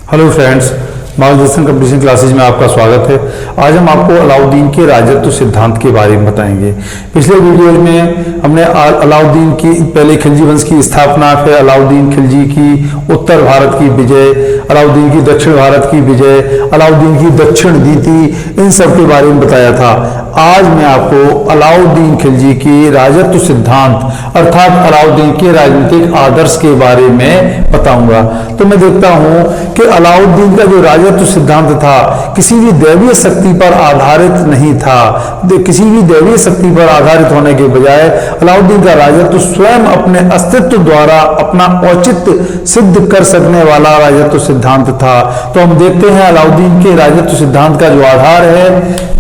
Hello friends, मार्गदर्शन competition classes में आपका स्वागत है। आज हम आपको अलाउद्दीन के राजत्व सिद्धांत के बारे में बताएंगे। पिछले वीडियो में हमने अलाउद्दीन की पहले खिलजी वंश की स्थापना, फिर अलाउद्दीन खिलजी की उत्तर भारत की विजय, अलाउद्दीन की दक्षिण भारत की विजय, अलाउद्दीन की दक्षिण नीति, इन सब के बारे में बताया था। आज मैं आपको अलाउद्दीन खिलजी की राजत्व सिद्धांत अर्थात अलाउद्दीन के राजनीतिक आदर्श के बारे में बताऊंगा। तो मैं देखता हूं कि अलाउद्दीन का जो राजत्व सिद्धांत था किसी भी दैवीय शक्ति पर आधारित नहीं था। किसी भी दैवीय शक्ति पर आधारित होने के बजाय अलाउद्दीन का राजत्व स्वयं अपने अस्तित्व द्वारा अपना औचित्य सिद्ध कर सकने वाला राजत्व सिद्धांत था। तो हम देखते हैं अलाउद्दीन के राजत्व सिद्धांत का जो आधार है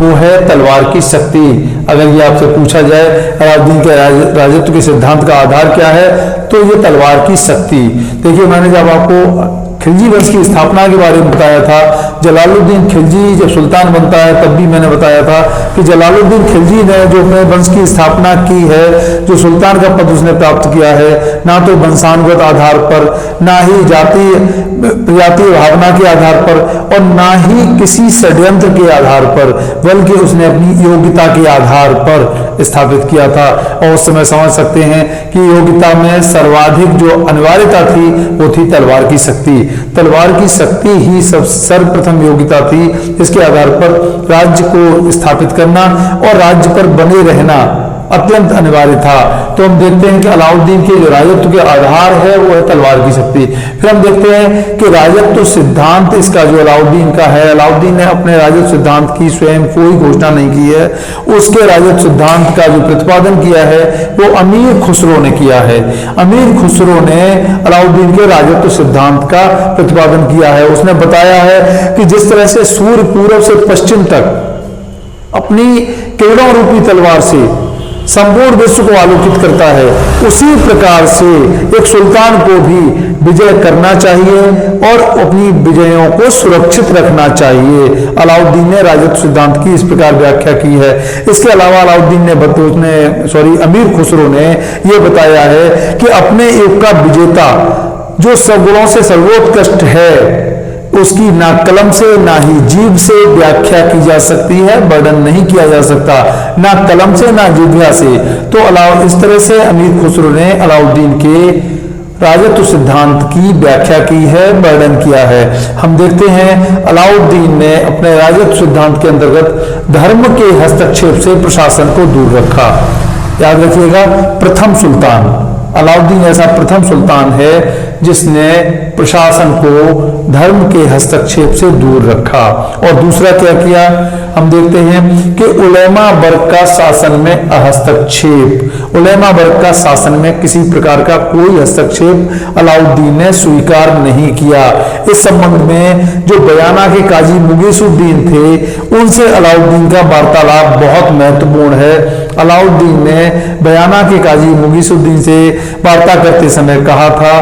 वो है तलवार की शक्ति। अगर ये आपसे पूछा जाए अलाउद्दीन के राजत्व के सिद्धांत का आधार क्या है, तो ये तलवार की शक्ति। देखिए, मैंने जब आपको खिलजी वंश की स्थापना के बारे में बताया था, जलालुद्दीन खिलजी जब सुल्तान बनता है तब भी मैंने बताया था कि जलालुद्दीन खिलजी ने जो अपने वंश की स्थापना की है, जो सुल्तान का पद उसने प्राप्त किया है, ना तो वंशानुगत आधार पर, ना ही जातीय भावना के आधार पर, और ना ही किसी षड्यंत्र के आधार पर, बल्कि उसने अपनी योग्यता के आधार पर स्थापित किया था। और उस समय समझ सकते हैं कि योग्यता में सर्वाधिक जो अनिवार्यता थी वो थी तलवार की शक्ति। तलवार की शक्ति ही सर्वप्रथम योग्यता थी, इसके आधार पर राज्य को स्थापित करना और राज्य पर बने रहना अत्यंत अनिवार्य था। तो हम देखते हैं कि अलाउद्दीन के जो राजत्व के आधार है वो है तलवार की शक्ति। फिर हम देखते हैं कि राजत्व सिद्धांत इसका जो अलाउद्दीन का है, अलाउद्दीन ने अपने राजत्व सिद्धांत की स्वयं कोई घोषणा नहीं की है। उसके राजत्व सिद्धांत का जो प्रतिपादन किया है वो अमीर खुसरो ने किया है। अमीर खुसरो ने अलाउद्दीन के राजत्व सिद्धांत का प्रतिपादन किया है। उसने बताया है कि जिस तरह से सूर्य पूर्व से पश्चिम तक अपनी किरणों रूपी तलवार से संपूर्ण विश्व को आलोकित करता है, उसी प्रकार से एक सुल्तान को भी विजय करना चाहिए और अपनी विजयों को सुरक्षित रखना चाहिए। अलाउद्दीन ने राजत्व सिद्धांत की इस प्रकार व्याख्या की है। इसके अलावा अलाउद्दीन ने अमीर खुसरो ने यह बताया है कि अपने युग का विजेता जो सगुणों से सर्वोत्कृष्ट है उसकी ना कलम से ना ही जीभ से व्याख्या की जा सकती है, वर्णन नहीं किया जा सकता, ना कलम से ना जिह्वा से। तो इस तरह से अमीर खुसरो ने अलाउद्दीन के राजत्व सिद्धांत की व्याख्या की है, वर्णन किया है। हम देखते हैं अलाउद्दीन ने अपने राजत्व सिद्धांत के अंतर्गत धर्म के हस्तक्षेप से प्रशासन को दूर रखा। याद रखिएगा, प्रथम सुल्तान अलाउद्दीन ऐसा प्रथम सुल्तान है जिसने प्रशासन को धर्म के हस्तक्षेप से दूर रखा। और दूसरा क्या किया, हम देखते हैं कि उलेमा वर्ग का शासन में हस्तक्षेप। उलेमा वर्ग का शासन में किसी प्रकार का कोई हस्तक्षेप अलाउद्दीन ने स्वीकार नहीं किया। इस संबंध में जो बयाना के काजी मुगीसुद्दीन थे उनसे अलाउद्दीन का वार्तालाप बहुत महत्वपूर्ण है। अलाउद्दीन ने बयाना के काजी मुगीसुद्दीन से वार्ता करते समय कहा था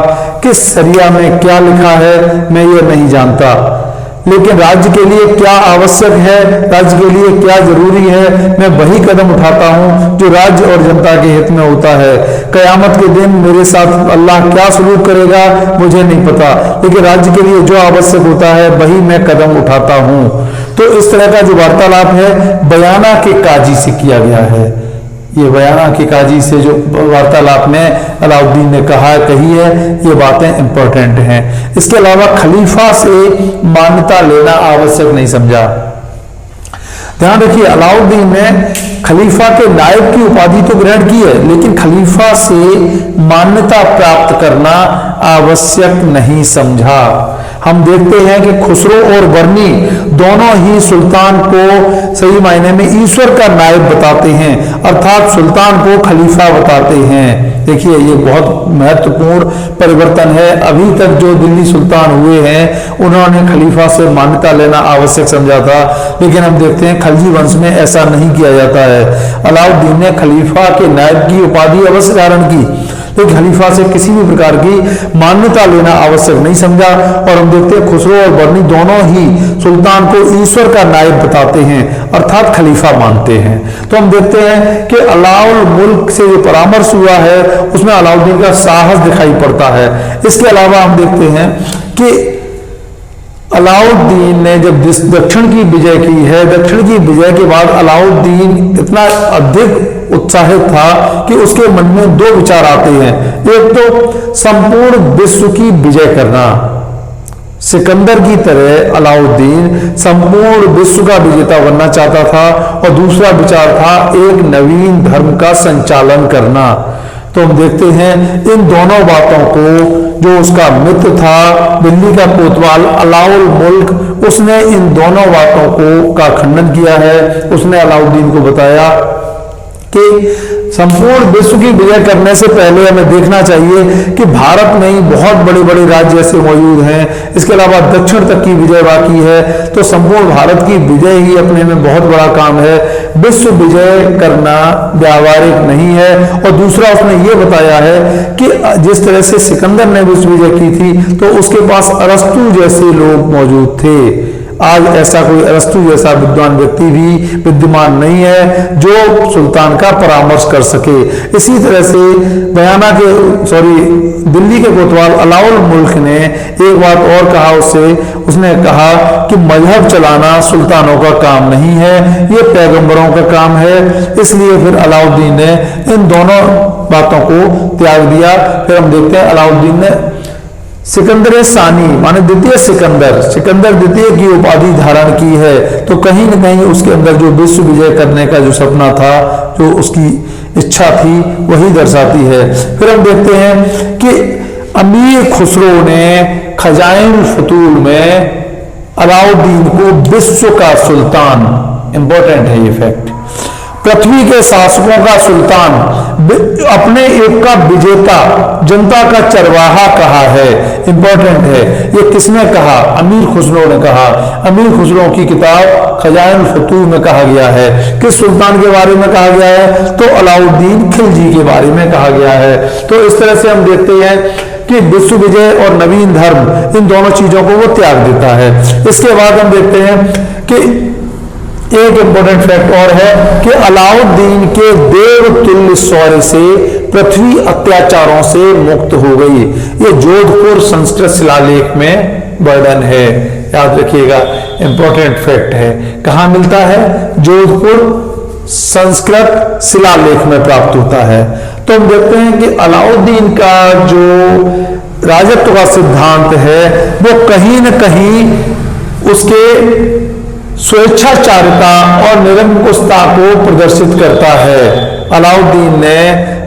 कि शरिया में क्या लिखा है मैं ये नहीं जानता, लेकिन राज्य के लिए क्या आवश्यक है, राज्य के लिए क्या जरूरी है, मैं वही कदम उठाता हूं जो राज्य और जनता के हित में होता है। कयामत के दिन मेरे साथ अल्लाह क्या सलूक करेगा मुझे नहीं पता, लेकिन राज्य के लिए जो आवश्यक होता है वही मैं कदम उठाता हूं। तो इस तरह का जो वार्तालाप है बयाना के काजी से किया गया है। ये बयाना के काजी से जो वार्तालाप में अलाउद्दीन ने कही है, ये बातें इंपॉर्टेंट हैं। इसके अलावा खलीफा से मान्यता लेना आवश्यक नहीं समझा। ध्यान रखिए, अलाउद्दीन ने खलीफा के नायब की उपाधि तो ग्रहण की है, लेकिन खलीफा से मान्यता प्राप्त करना आवश्यक नहीं समझा। हम देखते हैं कि खुसरो और बर्नी दोनों ही सुल्तान को सही मायने में ईश्वर का नायब बताते हैं, अर्थात सुल्तान को खलीफा बताते हैं। देखिए, ये बहुत महत्वपूर्ण परिवर्तन है। अभी तक जो दिल्ली सुल्तान हुए हैं उन्होंने खलीफा से मान्यता लेना आवश्यक समझा था, लेकिन हम देखते हैं खिलजी वंश में ऐसा नहीं किया जाता है। अलाउद्दीन ने खलीफा के नायब की उपाधि अवश्य धारण की, लेकिन खलीफा से किसी भी प्रकार की मान्यता लेना आवश्यक नहीं समझा। और हम देखते हैं खुसरो और बर्नी दोनों ही सुल्तान को ईश्वर का नायब बताते हैं, अर्थात खलीफा मानते हैं। तो हम देखते हैं कि अलाउल मुल्क से जो परामर्श हुआ है उसमें अलाउद्दीन का साहस दिखाई पड़ता है। इसके अलावा हम देखते हैं कि अलाउद्दीन ने जब दक्षिण की विजय की है, दक्षिण की विजय के बाद अलाउद्दीन इतना अधिक उत्साहित था कि उसके मन में दो विचार आते हैं। एक तो संपूर्ण विश्व की विजय करना, सिकंदर की तरह अलाउद्दीन संपूर्ण विश्व का विजेता बनना चाहता था, और दूसरा विचार था एक नवीन धर्म का संचालन करना। तो हम देखते हैं इन दोनों बातों को जो उसका मित्र था दिल्ली का कोतवाल अलाउल मुल्क, उसने इन दोनों बातों को का खंडन किया है। उसने अलाउद्दीन को बताया कि संपूर्ण विश्व की विजय करने से पहले हमें देखना चाहिए कि भारत में ही बहुत बड़े बड़े राज्य ऐसे मौजूद हैं, इसके अलावा दक्षिण तक की विजय बाकी है। तो संपूर्ण भारत की विजय ही अपने में बहुत बड़ा काम है, विश्व विजय करना व्यावहारिक नहीं है। और दूसरा उसने ये बताया है कि जिस तरह से सिकंदर ने विश्व विजय की थी तो उसके पास अरस्तु जैसे लोग मौजूद थे। आज ऐसा कोई अरस्तु जैसा विद्वान व्यक्ति भी विद्यमान नहीं है जो सुल्तान का परामर्श कर सके। इसी तरह से दिल्ली के कोतवाल अलाउल मुल्क ने एक बात और कहा उसने कहा कि मजहब चलाना सुल्तानों का काम नहीं है, ये पैगंबरों का काम है। इसलिए फिर अलाउद्दीन ने इन दोनों बातों को त्याग दिया। फिर हम देखते हैं अलाउद्दीन ने सिकंदर सानी माने द्वितीय सिकंदर द्वितीय की उपाधि धारण की है। तो कहीं न कहीं उसके अंदर जो विश्व विजय करने का जो सपना था, जो उसकी इच्छा थी, वही दर्शाती है। फिर हम देखते हैं कि अमीर खुसरो ने खजाइन फतूल में अलाउद्दीन को विश्व का सुल्तान, इंपॉर्टेंट है ये फैक्ट, पृथ्वी के शासकों का सुल्तान, अपने एक का विजेता, जनता का चरवाहा कहा है। इंपॉर्टेंट है ये किसने कहा? अमीर खुसरो ने कहा। अमीर खुसरो की किताब खजाइन फतूह में कहा गया है। किस सुल्तान के बारे में कहा गया है? तो अलाउद्दीन खिलजी के बारे में कहा गया है। तो इस तरह से हम देखते हैं कि विश्व विजय और नवीन धर्म, इन दोनों चीजों को वो त्याग देता है। इसके बाद हम देखते हैं कि एक इंपॉर्टेंट फैक्ट और है कि अलाउद्दीन के देवतुल्य शौर्य से पृथ्वी अत्याचारों से मुक्त हो गई। ये जोधपुर संस्कृत शिलालेख में वर्णन है, याद रखिएगा, इंपॉर्टेंट फैक्ट है। कहां मिलता है? जोधपुर संस्कृत शिलालेख में प्राप्त होता है। तो हम देखते हैं कि अलाउद्दीन का जो राजत्व का सिद्धांत है वो कहीं न कहीं उसके स्वेच्छाचारिता और निरंकुशता को प्रदर्शित करता है। अलाउद्दीन ने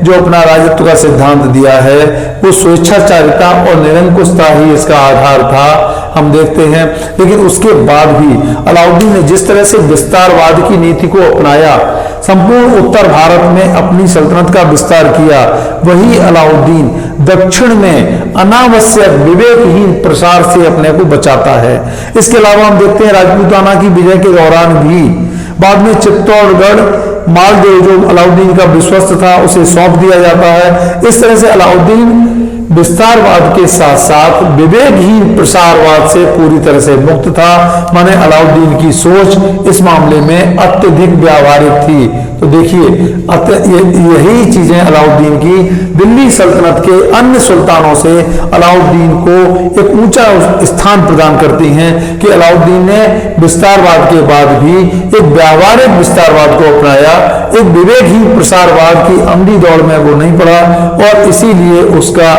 जो अपना राजत्व का सिद्धांत दिया है वो स्वेच्छाचारिता और निरंकुशता ही इसका आधार था, हम देखते हैं। लेकिन उसके बाद भी अलाउद्दीन ने जिस तरह से विस्तारवाद की नीति को अपनाया, संपूर्ण उत्तर भारत में अपनी सल्तनत का विस्तार किया, वही अलाउद्दीन दक्षिण में अनावश्यक विवेकहीन प्रसार से अपने को बचाता है। इसके अलावा हम देखते हैं राजपूताना की विजय के दौरान भी बाद में चित्तौड़गढ़ मालदेव जो अलाउद्दीन का विश्वस्त था उसे सौंप दिया जाता है। इस तरह से अलाउद्दीन विस्तारवाद के साथ साथ विवेकहीन प्रसारवाद से पूरी तरह से मुक्त था। माने अलाउद्दीन की सोच इस मामले में अत्यधिक व्यावहारिक थी। तो देखिए यही चीजें अलाउद्दीन की दिल्ली सल्तनत के अन्य सुल्तानों से अलाउद्दीन को एक ऊंचा स्थान प्रदान करती हैं कि अलाउद्दीन ने विस्तारवाद के बाद भी एक व्यावहारिक विस्तारवाद को अपनाया, एक विवेकहीन प्रसारवाद की अंधी दौड़ में वो नहीं पड़ा, और इसीलिए उसका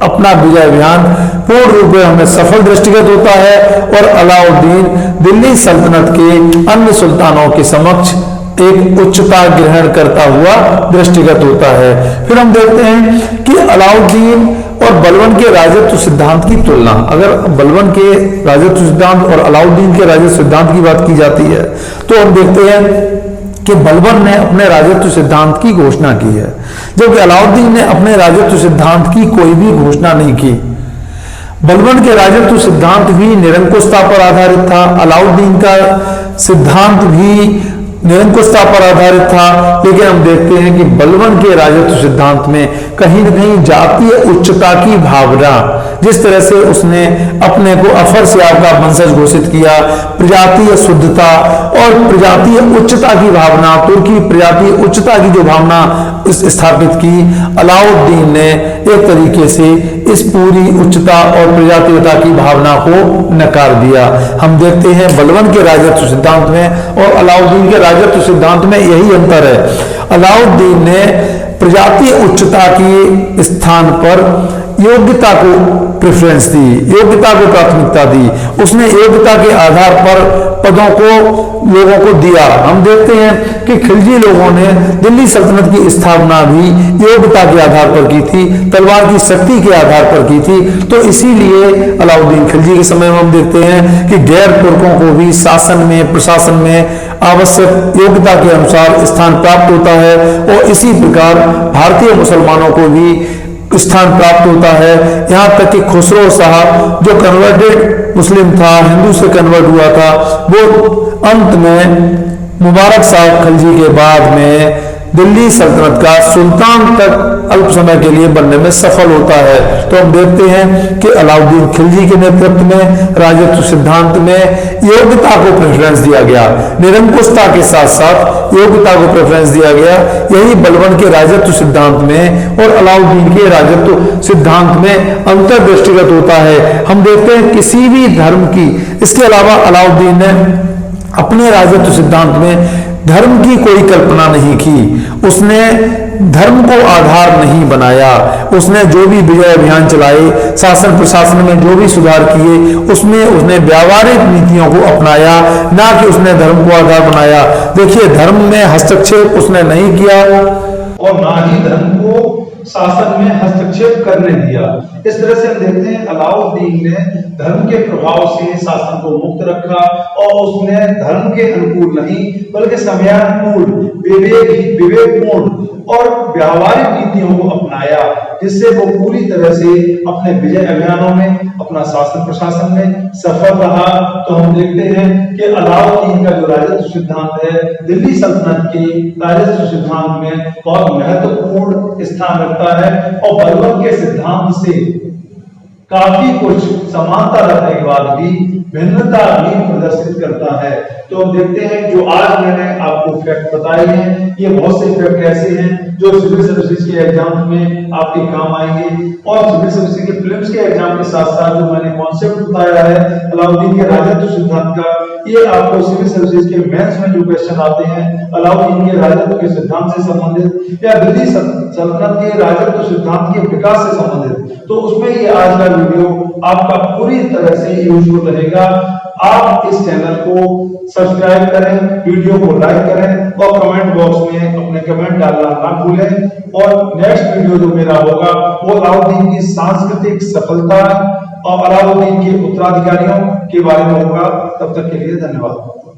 अपना विजय अभियान पूर्ण रूप में हमें सफल दृष्टिगत होता है और अलाउद्दीन दिल्ली सल्तनत के अन्य सुल्तानों के समक्ष एक उच्चता ग्रहण करता हुआ दृष्टिगत होता है। फिर हम देखते हैं कि अलाउद्दीन और बलबन के राजत्व सिद्धांत की तुलना, अगर बलबन के राजत्व सिद्धांत और अलाउद्दीन के राजत्व सिद्धांत की बात की जाती है तो हम देखते हैं कि बलबन ने अपने राजत्व सिद्धांत की घोषणा की है, जबकि अलाउद्दीन ने अपने राजत्व सिद्धांत की कोई भी घोषणा नहीं की। बलबन के राजत्व सिद्धांत भी निरंकुशता पर आधारित था, अलाउद्दीन का सिद्धांत भी निरंकुशता पर आधारित था। लेकिन हम देखते हैं कि बलबन के राजत्व सिद्धांत में कहीं न कहीं जातीय उच्चता की भावना, जिस तरह से उसने अपने को अफर सियाब का वंशज घोषित किया, प्रजातीय शुद्धता और प्रजातीय उच्चता की भावना, तुर्की प्रजातीय उच्चता की जो भावना स्थापित की, अलाउद्दीन ने एक तरीके से इस पूरी उच्चता और प्रजातीयता की भावना को नकार दिया। हम देखते हैं बलबन के राजत्व सिद्धांत में और अलाउद्दीन के राजत्व सिद्धांत में यही अंतर है। अलाउद्दीन ने प्रजातीय उच्चता के स्थान पर योग्यता को प्रेफरेंस दी, योग्यता को प्राथमिकता दी। उसने योग्यता के आधार पर पदों को लोगों को दिया। हम देखते हैं कि खिलजी लोगों ने दिल्ली सल्तनत की स्थापना भी योग्यता के आधार पर की थी, तलवार की शक्ति के आधार पर की थी। तो इसीलिए अलाउद्दीन खिलजी के समय में हम देखते हैं कि गैर तुर्कों को भी शासन में, प्रशासन में आवश्यक योग्यता के अनुसार स्थान प्राप्त होता है और इसी प्रकार भारतीय मुसलमानों को भी स्थान प्राप्त होता है। यहां तक कि खुसरो साहब जो कन्वर्टेड मुस्लिम था, हिंदू से कन्वर्ट हुआ था, वो अंत में मुबारक शाह खिलजी के बाद में दिल्ली सल्तनत का सुल्तान तक अल्प समय के लिए बनने में सफल होता है। तो हम देखते हैं कि अलाउद्दीन खिलजी के नेतृत्व में राजत्व सिद्धांत में योग्यता को प्रेफरेंस दिया गया, निरंकुशता के साथ साथ योग्यता को प्रेफरेंस दिया गया। यही बलबन के राजत्व सिद्धांत में और अलाउद्दीन के राजत्व सिद्धांत में अंतर दृष्टिगत होता है। हम देखते हैं किसी भी धर्म की, इसके अलावा अलाउद्दीन ने अपने राजत्व सिद्धांत में धर्म की कोई कल्पना नहीं की, उसने धर्म को आधार नहीं बनाया। उसने जो भी विजय अभियान चलाए, शासन प्रशासन में जो भी सुधार किए, उसमें उसने व्यावहारिक नीतियों को अपनाया, ना कि उसने धर्म को आधार बनाया। देखिए, धर्म में हस्तक्षेप उसने नहीं किया और ना ही धर्म को शासन में हस्तक्षेप करने दिया। इस तरह से हम देखते हैं अलाउद्दीन ने धर्म के प्रभाव से शासन को मुक्त रखा और उसने धर्म के अनुकूल नहीं बल्कि समयानुकूल, विवेकपूर्ण और व्यावहारिक नीतियों को अपनाया, जिससे वो पूरी तरह से अपने विजय अभियानों में, अपना शासन प्रशासन में सफल रहा। तो हम देखते हैं कि अलाउद्दीन का जो राजत्व सिद्धांत है दिल्ली सल्तनत के राजत्व सिद्धांत में बहुत महत्वपूर्ण स्थान रखता है और बलबन के सिद्धांत से काफी कुछ समानता रखने के बाद भी भिन्नता भी प्रदर्शित करता है। तो हम देखते हैं जो आज मैंने आपको फैक्ट बताए हैं, ये बहुत से फैक्ट ऐसे हैं जो सिविल सर्विसेज के एग्जाम में आपके काम आएंगे और सिविल सर्विसेज के प्रीलिम्स के एग्जाम के साथ साथ जो मैंने कॉन्सेप्ट बताया है अलाउद्दीन के राजत्व सिद्धांत का, ये आपको सिविल सर्विसेज के मेंस में जो क्वेश्चन आते हैं अलाउद्दीन के राजत्व के सिद्धांत से संबंधित या दिल्ली सल्तनत के राजत्व सिद्धांत के विकास से संबंधित, तो उसमें ये आज का वीडियो आपका पूरी तरह से यूजफुल रहेगा। आप इस चैनल को सब्सक्राइब करें, वीडियो को लाइक करें और कमेंट बॉक्स में अपने कमेंट डालना ना भूलें। और नेक्स्ट वीडियो जो मेरा होगा वो अलाउद्दीन की सांस्कृतिक सफलता और अलाउद्दीन के उत्तराधिकारियों के बारे में होगा। तब तक के लिए धन्यवाद।